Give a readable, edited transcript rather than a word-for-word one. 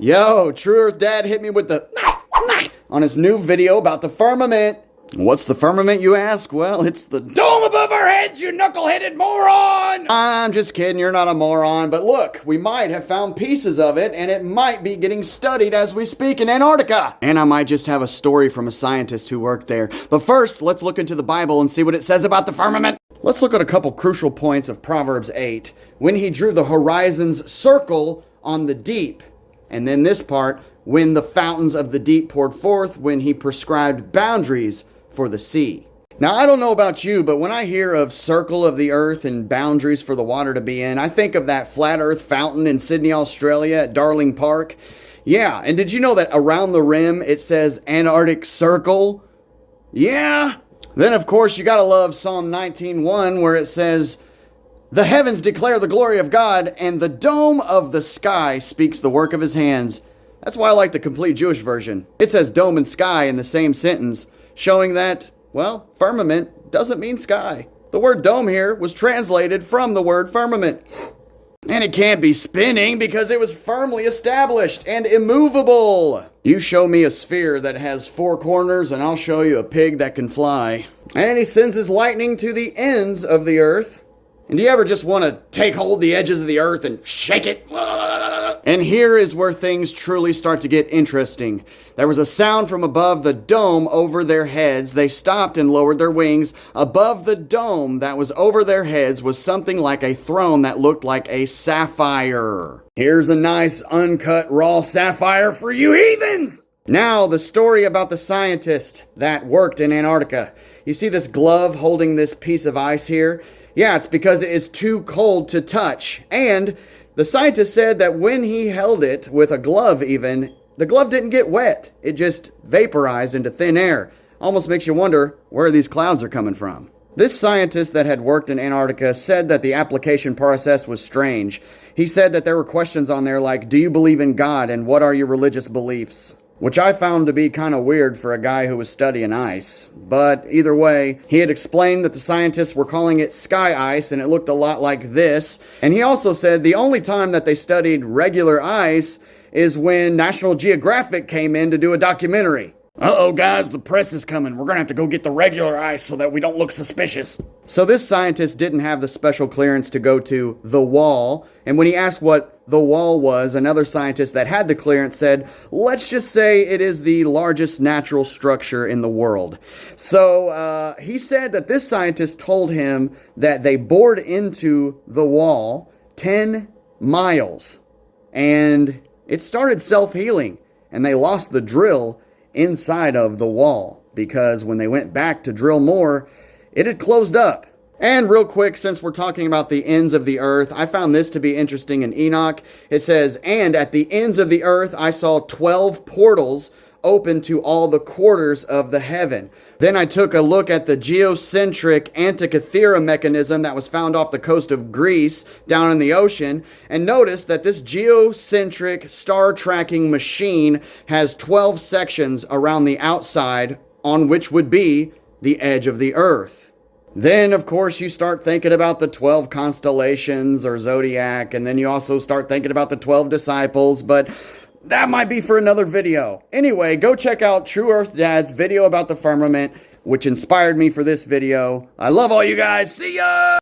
Yo, True Earth Dad hit me with the on his new video about the firmament. What's the firmament, you ask? Well, it's the dome above our heads, you knuckle-headed moron! I'm just kidding, you're not a moron, but look, we might have found pieces of it, and it might be getting studied as we speak in Antarctica. And I might just have a story from a scientist who worked there. But first, let's look into the Bible and see what it says about the firmament. Let's look at a couple crucial points of Proverbs 8. When he drew the horizon's circle on the deep. And then this part, when the fountains of the deep poured forth, when he prescribed boundaries for the sea. Now, I don't know about you, but when I hear of circle of the earth and boundaries for the water to be in, I think of that flat earth fountain in Sydney, Australia at Darling Park. Yeah, and did you know that around the rim it says Antarctic Circle? Yeah. Then, of course, you gotta love Psalm 19:1 where it says, "The heavens declare the glory of God, and the dome of the sky speaks the work of his hands." That's why I like the complete Jewish version. It says dome and sky in the same sentence, showing that, well, firmament doesn't mean sky. The word dome here was translated from the word firmament. And it can't be spinning because it was firmly established and immovable. You show me a sphere that has four corners and I'll show you a pig that can fly. And he sends his lightning to the ends of the earth. And do you ever just want to take hold of the edges of the earth and shake it? And here is where things truly start to get interesting. There was a sound from above the dome over their heads. They stopped and lowered their wings. Above the dome that was over their heads was something like a throne that looked like a sapphire. Here's a nice uncut raw sapphire for you heathens! Now, the story about the scientist that worked in Antarctica. You see this glove holding this piece of ice here? Yeah, it's because it is too cold to touch. And the scientist said that when he held it with a glove even, the glove didn't get wet. It just vaporized into thin air. Almost makes you wonder where these clouds are coming from. This scientist that had worked in Antarctica said that the application process was strange. He said that there were questions on there like, do you believe in God and what are your religious beliefs? Which I found to be kind of weird for a guy who was studying ice. But either way, he had explained that the scientists were calling it sky ice and it looked a lot like this. And he also said the only time that they studied regular ice is when National Geographic came in to do a documentary. Uh-oh, guys, the press is coming. We're going to have to go get the regular ice so that we don't look suspicious. So this scientist didn't have the special clearance to go to the wall. And when he asked what the wall was, another scientist that had the clearance said, let's just say it is the largest natural structure in the world. So he said that this scientist told him that they bored into the wall 10 miles. And it started self-healing. And they lost the drill inside of the wall because when they went back to drill more, it had closed up. And real quick, since we're talking about the ends of the earth, I found this to be interesting in Enoch. It says, and at the ends of the earth, I saw 12 portals open to all the quarters of the heaven. Then I took a look at the geocentric Antikythera mechanism that was found off the coast of Greece down in the ocean and noticed that this geocentric star tracking machine has 12 sections around the outside on which would be the edge of the earth. Then, of course, you start thinking about the 12 constellations or zodiac, and then you also start thinking about the 12 disciples, but that might be for another video. Anyway, go check out True Earth Dad's video about the firmament, which inspired me for this video. I love all you guys. See ya!